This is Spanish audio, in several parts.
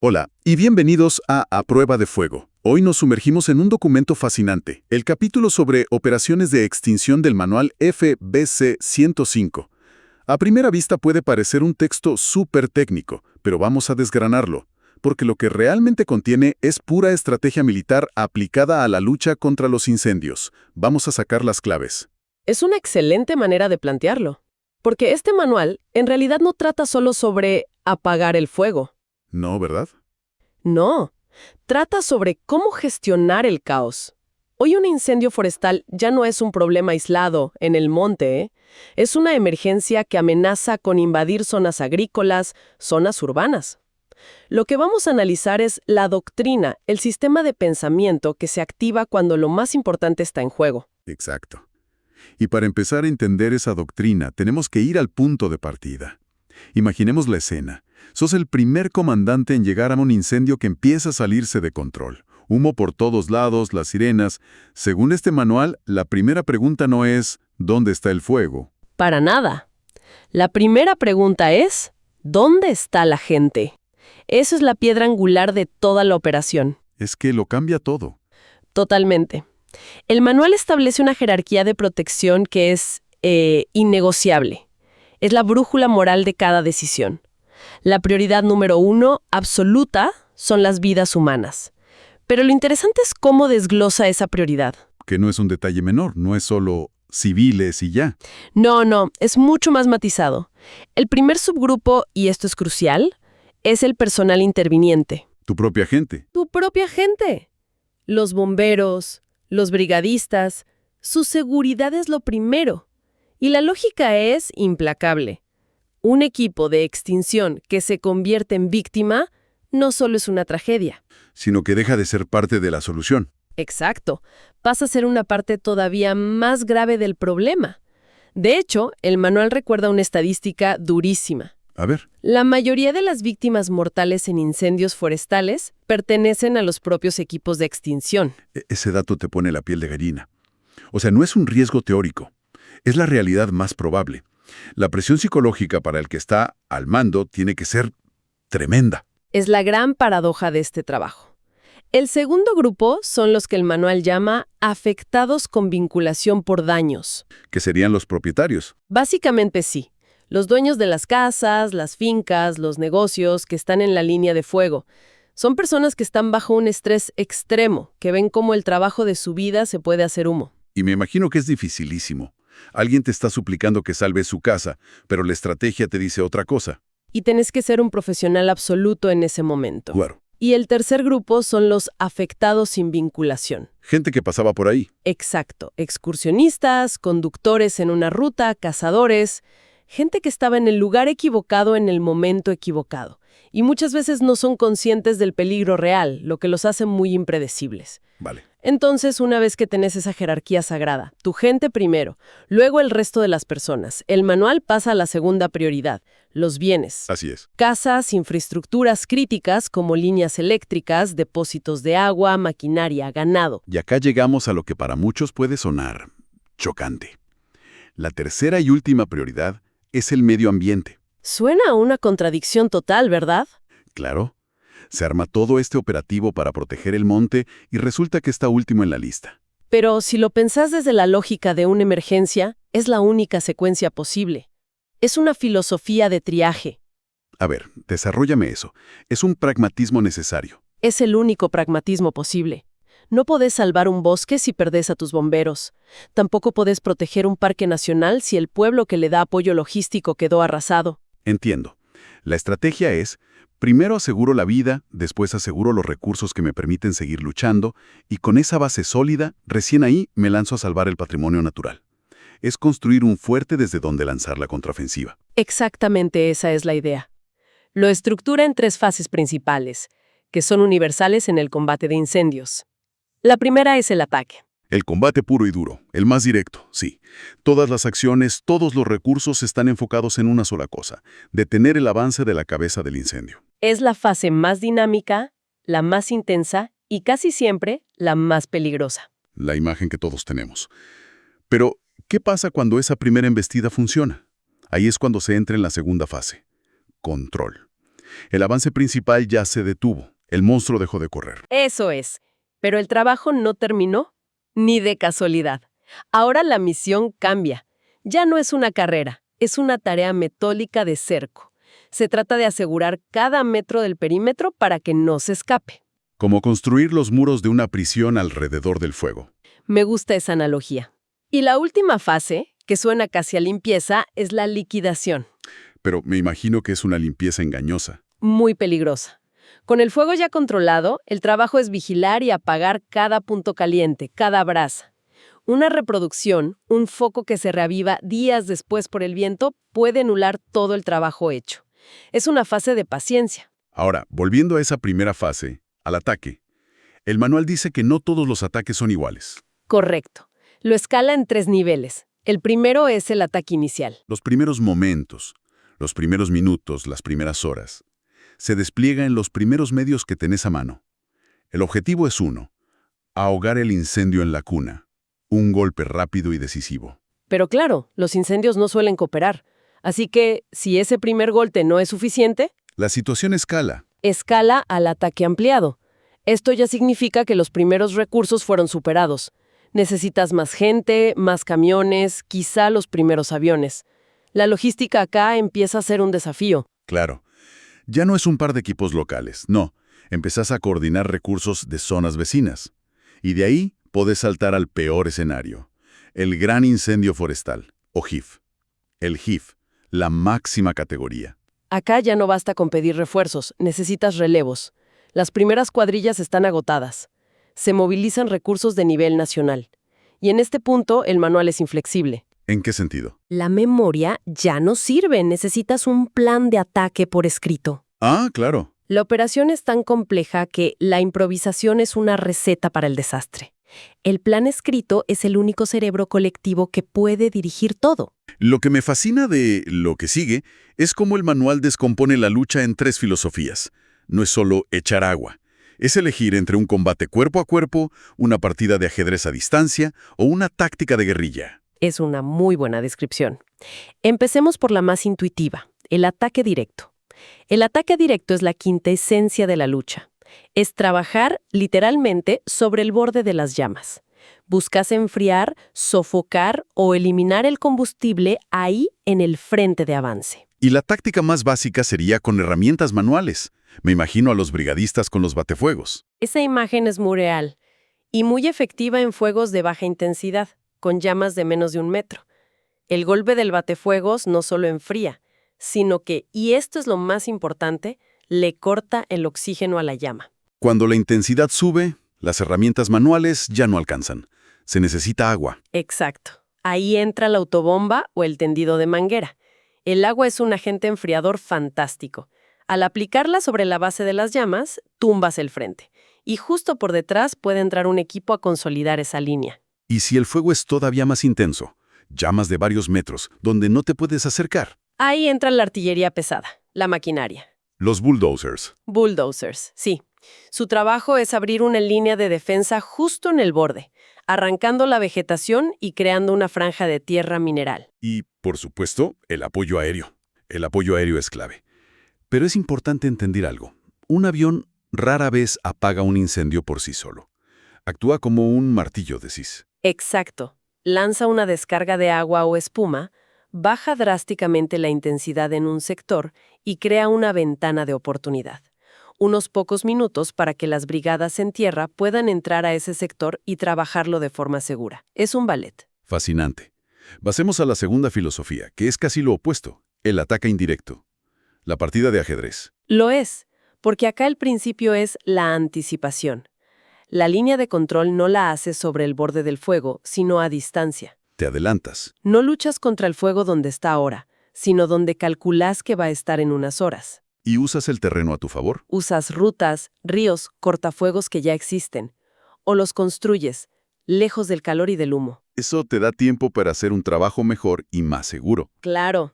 Hola, y bienvenidos a Prueba de Fuego. Hoy nos sumergimos en un documento fascinante, el capítulo sobre operaciones de extinción del manual FBC 105. A primera vista puede parecer un texto súper técnico, pero vamos a desgranarlo, porque lo que realmente contiene es pura estrategia militar aplicada a la lucha contra los incendios. Vamos a sacar las claves. Es una excelente manera de plantearlo, porque este manual en realidad no trata solo sobre apagar el fuego. No, ¿verdad? No, trata sobre cómo gestionar el caos. Hoy un incendio forestal ya no es un problema aislado en el monte, ¿eh? Es una emergencia que amenaza con invadir zonas agrícolas, zonas urbanas. Lo que vamos a analizar es la doctrina, el sistema de pensamiento que se activa cuando lo más importante está en juego. Exacto. Y para empezar a entender esa doctrina, tenemos que ir al punto de partida. Imaginemos la escena. Sos el primer comandante en llegar a un incendio que empieza a salirse de control. Humo por todos lados, las sirenas. Según este manual, la primera pregunta no es ¿dónde está el fuego? Para nada. La primera pregunta es, ¿dónde está la gente? Eso es la piedra angular de toda la operación. Es que lo cambia todo. Totalmente. El manual establece una jerarquía de protección que es innegociable. Es la brújula moral de cada decisión. La prioridad número 1, absoluta, son las vidas humanas. Pero lo interesante es cómo desglosa esa prioridad. Que no es un detalle menor, no es solo civiles y ya. No, es mucho más matizado. El primer subgrupo, y esto es crucial, es el personal interviniente. Tu propia gente. Tu propia gente. Los bomberos, los brigadistas, su seguridad es lo primero. Y la lógica es implacable. Un equipo de extinción que se convierte en víctima no solo es una tragedia. Sino que deja de ser parte de la solución. Exacto. Pasa a ser una parte todavía más grave del problema. De hecho, el manual recuerda una estadística durísima. A ver. La mayoría de las víctimas mortales en incendios forestales pertenecen a los propios equipos de extinción. Ese dato te pone la piel de gallina. O sea, no es un riesgo teórico. Es la realidad más probable. La presión psicológica para el que está al mando tiene que ser tremenda. Es la gran paradoja de este trabajo. El segundo grupo son los que el manual llama afectados con vinculación por daños. Que serían los propietarios. Básicamente sí. Los dueños de las casas, las fincas, los negocios que están en la línea de fuego. Son personas que están bajo un estrés extremo, que ven cómo el trabajo de su vida se puede hacer humo. Y me imagino que es dificilísimo. Alguien te está suplicando que salves su casa, pero la estrategia te dice otra cosa. Y tenés que ser un profesional absoluto en ese momento. Claro. Y el tercer grupo son los afectados sin vinculación. Gente que pasaba por ahí. Exacto. Excursionistas, conductores en una ruta, cazadores. Gente que estaba en el lugar equivocado en el momento equivocado. Y muchas veces no son conscientes del peligro real, lo que los hace muy impredecibles. Vale. Entonces, una vez que tenés esa jerarquía sagrada, tu gente primero, luego el resto de las personas, el manual pasa a la segunda prioridad, los bienes. Así es. Casas, infraestructuras críticas como líneas eléctricas, depósitos de agua, maquinaria, ganado. Y acá llegamos a lo que para muchos puede sonar chocante. La tercera y última prioridad es el medio ambiente. Suena a una contradicción total, ¿verdad? Claro. Se arma todo este operativo para proteger el monte y resulta que está último en la lista. Pero si lo pensás desde la lógica de una emergencia, es la única secuencia posible. Es una filosofía de triaje. A ver, desarróllame eso. Es un pragmatismo necesario. Es el único pragmatismo posible. No podés salvar un bosque si perdés a tus bomberos. Tampoco podés proteger un parque nacional si el pueblo que le da apoyo logístico quedó arrasado. Entiendo. La estrategia es, primero aseguro la vida, después aseguro los recursos que me permiten seguir luchando, y con esa base sólida, recién ahí me lanzo a salvar el patrimonio natural. Es construir un fuerte desde donde lanzar la contraofensiva. Exactamente esa es la idea. Lo estructura en 3 fases principales, que son universales en el combate de incendios. La primera es el ataque. El combate puro y duro, el más directo, sí. Todas las acciones, todos los recursos están enfocados en una sola cosa, detener el avance de la cabeza del incendio. Es la fase más dinámica, la más intensa y casi siempre la más peligrosa. La imagen que todos tenemos. Pero, ¿qué pasa cuando esa primera embestida funciona? Ahí es cuando se entra en la segunda fase. Control. El avance principal ya se detuvo. El monstruo dejó de correr. Eso es. Pero el trabajo no terminó, ni de casualidad. Ahora la misión cambia. Ya no es una carrera, es una tarea metódica de cerco. Se trata de asegurar cada metro del perímetro para que no se escape. Como construir los muros de una prisión alrededor del fuego. Me gusta esa analogía. Y la última fase, que suena casi a limpieza, es la liquidación. Pero me imagino que es una limpieza engañosa. Muy peligrosa. Con el fuego ya controlado, el trabajo es vigilar y apagar cada punto caliente, cada brasa. Una reproducción, un foco que se reaviva días después por el viento, puede anular todo el trabajo hecho. Es una fase de paciencia. Ahora, volviendo a esa primera fase, al ataque. El manual dice que no todos los ataques son iguales. Correcto. Lo escala en 3 niveles. El primero es el ataque inicial. Los primeros momentos, los primeros minutos, las primeras horas. Se despliega en los primeros medios que tenés a mano. El objetivo es uno: ahogar el incendio en la cuna. Un golpe rápido y decisivo. Pero claro, los incendios no suelen cooperar. Así que, si ese primer golpe no es suficiente, La situación escala. escala al ataque ampliado. Esto ya significa que los primeros recursos fueron superados. Necesitas más gente, más camiones, quizá los primeros aviones. La logística acá empieza a ser un desafío. Claro. Ya no es un par de equipos locales, no. Empezás a coordinar recursos de zonas vecinas. Y de ahí podés saltar al peor escenario. El gran incendio forestal, o GIF. El GIF, la máxima categoría. Acá ya no basta con pedir refuerzos, necesitas relevos. Las primeras cuadrillas están agotadas. Se movilizan recursos de nivel nacional. Y en este punto, el manual es inflexible. ¿En qué sentido? La memoria ya no sirve, necesitas un plan de ataque por escrito. Ah, claro. La operación es tan compleja que la improvisación es una receta para el desastre. El plan escrito es el único cerebro colectivo que puede dirigir todo. Lo que me fascina de lo que sigue es cómo el manual descompone la lucha en 3 filosofías. No es solo echar agua. Es elegir entre un combate cuerpo a cuerpo, una partida de ajedrez a distancia o una táctica de guerrilla. Es una muy buena descripción. Empecemos por la más intuitiva, el ataque directo. El ataque directo es la quintesencia de la lucha. Es trabajar, literalmente, sobre el borde de las llamas. Buscas enfriar, sofocar o eliminar el combustible ahí en el frente de avance. Y la táctica más básica sería con herramientas manuales. Me imagino a los brigadistas con los batefuegos. Esa imagen es muy real y muy efectiva en fuegos de baja intensidad, con llamas de menos de 1 metro. El golpe del batefuegos no solo enfría, sino que, y esto es lo más importante, le corta el oxígeno a la llama. Cuando la intensidad sube, las herramientas manuales ya no alcanzan. Se necesita agua. Exacto. Ahí entra la autobomba o el tendido de manguera. El agua es un agente enfriador fantástico. Al aplicarla sobre la base de las llamas, tumbas el frente. Y justo por detrás puede entrar un equipo a consolidar esa línea. Y si el fuego es todavía más intenso, llamas de varios metros, donde no te puedes acercar. Ahí entra la artillería pesada, la maquinaria. Los bulldozers. Bulldozers, sí. Su trabajo es abrir una línea de defensa justo en el borde, arrancando la vegetación y creando una franja de tierra mineral. Y, por supuesto, el apoyo aéreo. El apoyo aéreo es clave. Pero es importante entender algo. Un avión rara vez apaga un incendio por sí solo. Actúa como un martillo, decís. Exacto. Lanza una descarga de agua o espuma, baja drásticamente la intensidad en un sector y crea una ventana de oportunidad. Unos pocos minutos para que las brigadas en tierra puedan entrar a ese sector y trabajarlo de forma segura. Es un ballet. Fascinante. Pasemos a la segunda filosofía, que es casi lo opuesto, el ataque indirecto. La partida de ajedrez. Lo es, porque acá el principio es la anticipación. La línea de control no la haces sobre el borde del fuego, sino a distancia. Te adelantas. No luchas contra el fuego donde está ahora, sino donde calculas que va a estar en unas horas. ¿Y usas el terreno a tu favor? Usas rutas, ríos, cortafuegos que ya existen. O los construyes, lejos del calor y del humo. Eso te da tiempo para hacer un trabajo mejor y más seguro. Claro.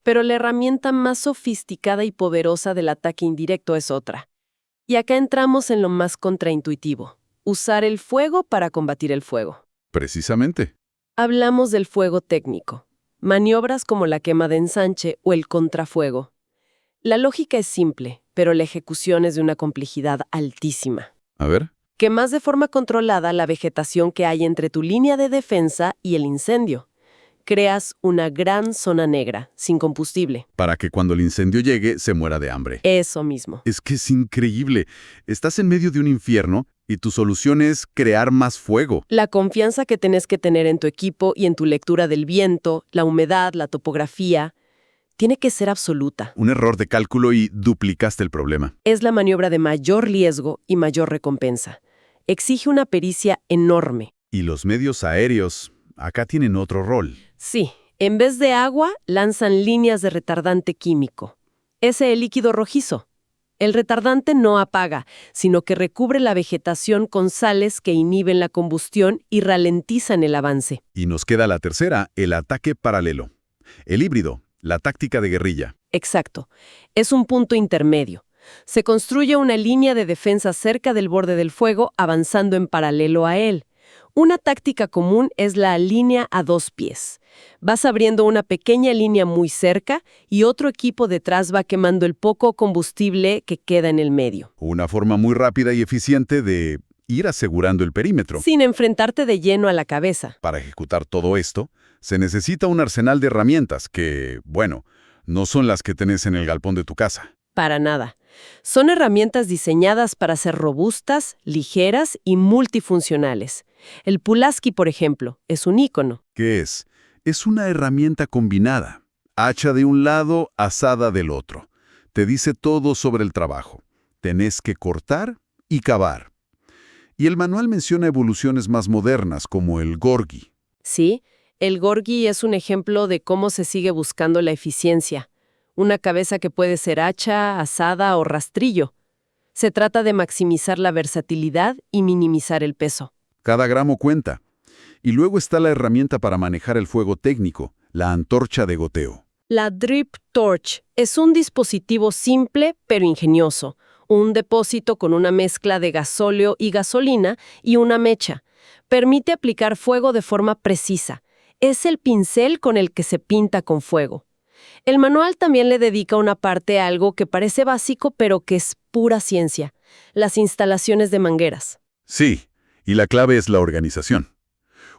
Pero la herramienta más sofisticada y poderosa del ataque indirecto es otra. Y acá entramos en lo más contraintuitivo. Usar el fuego para combatir el fuego. Precisamente. Hablamos del fuego técnico. Maniobras como la quema de ensanche o el contrafuego. La lógica es simple, pero la ejecución es de una complejidad altísima. A ver. Quemas de forma controlada la vegetación que hay entre tu línea de defensa y el incendio. Creas una gran zona negra, sin combustible. Para que cuando el incendio llegue, se muera de hambre. Eso mismo. Es que es increíble. Estás en medio de un infierno y tu solución es crear más fuego. La confianza que tenés que tener en tu equipo y en tu lectura del viento, la humedad, la topografía, tiene que ser absoluta. Un error de cálculo y duplicaste el problema. Es la maniobra de mayor riesgo y mayor recompensa. Exige una pericia enorme. Y los medios aéreos acá tienen otro rol. Sí, en vez de agua, lanzan líneas de retardante químico. Ese líquido rojizo. El retardante no apaga, sino que recubre la vegetación con sales que inhiben la combustión y ralentizan el avance. Y nos queda la tercera, el ataque paralelo. El híbrido, la táctica de guerrilla. Exacto. Es un punto intermedio. Se construye una línea de defensa cerca del borde del fuego, avanzando en paralelo a él. Una táctica común es la línea a 2 pies. Vas abriendo una pequeña línea muy cerca y otro equipo detrás va quemando el poco combustible que queda en el medio. Una forma muy rápida y eficiente de ir asegurando el perímetro. Sin enfrentarte de lleno a la cabeza. Para ejecutar todo esto, se necesita un arsenal de herramientas que, bueno, no son las que tenés en el galpón de tu casa. Para nada. Son herramientas diseñadas para ser robustas, ligeras y multifuncionales. El Pulaski, por ejemplo, es un ícono. ¿Qué es? Es una herramienta combinada. Hacha de un lado, asada del otro. Te dice todo sobre el trabajo. Tenés que cortar y cavar. Y el manual menciona evoluciones más modernas, como el Gorgi. Sí, el Gorgi es un ejemplo de cómo se sigue buscando la eficiencia. Una cabeza que puede ser hacha, asada o rastrillo. Se trata de maximizar la versatilidad y minimizar el peso. Cada gramo cuenta. Y luego está la herramienta para manejar el fuego técnico, la antorcha de goteo. La Drip Torch es un dispositivo simple pero ingenioso. Un depósito con una mezcla de gasóleo y gasolina y una mecha. Permite aplicar fuego de forma precisa. Es el pincel con el que se pinta con fuego. El manual también le dedica una parte a algo que parece básico pero que es pura ciencia, las instalaciones de mangueras. Sí, y la clave es la organización.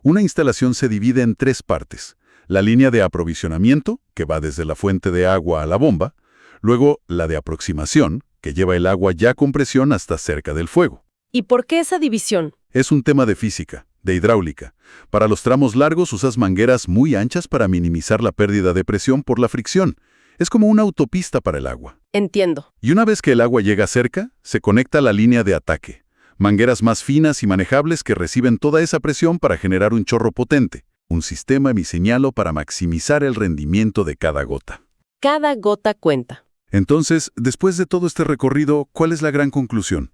Una instalación se divide en 3 partes. La línea de aprovisionamiento, que va desde la fuente de agua a la bomba, luego la de aproximación, que lleva el agua ya con presión hasta cerca del fuego. ¿Y por qué esa división? Es un tema de física, de hidráulica. Para los tramos largos usas mangueras muy anchas para minimizar la pérdida de presión por la fricción. Es como una autopista para el agua. Entiendo. Y una vez que el agua llega cerca, se conecta a la línea de ataque. Mangueras más finas y manejables que reciben toda esa presión para generar un chorro potente. Un sistema diseñado para maximizar el rendimiento de cada gota. Cada gota cuenta. Entonces, después de todo este recorrido, ¿cuál es la gran conclusión?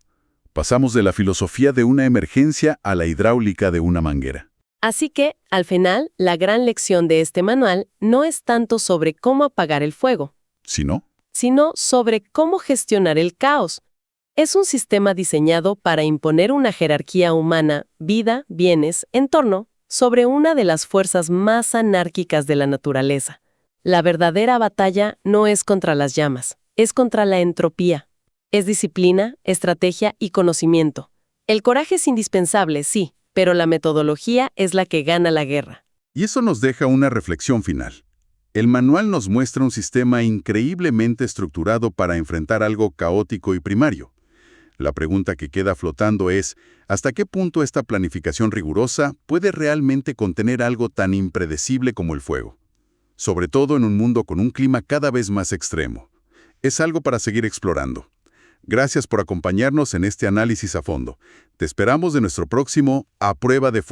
Pasamos de la filosofía de una emergencia a la hidráulica de una manguera. Así que, al final, la gran lección de este manual no es tanto sobre cómo apagar el fuego, ¿Sí no? sino sobre cómo gestionar el caos. Es un sistema diseñado para imponer una jerarquía humana, vida, bienes, entorno, sobre una de las fuerzas más anárquicas de la naturaleza. La verdadera batalla no es contra las llamas, es contra la entropía. Es disciplina, estrategia y conocimiento. El coraje es indispensable, sí, pero la metodología es la que gana la guerra. Y eso nos deja una reflexión final. El manual nos muestra un sistema increíblemente estructurado para enfrentar algo caótico y primario. La pregunta que queda flotando es, ¿hasta qué punto esta planificación rigurosa puede realmente contener algo tan impredecible como el fuego? Sobre todo en un mundo con un clima cada vez más extremo. Es algo para seguir explorando. Gracias por acompañarnos en este análisis a fondo. Te esperamos en nuestro próximo A Prueba de Fuego.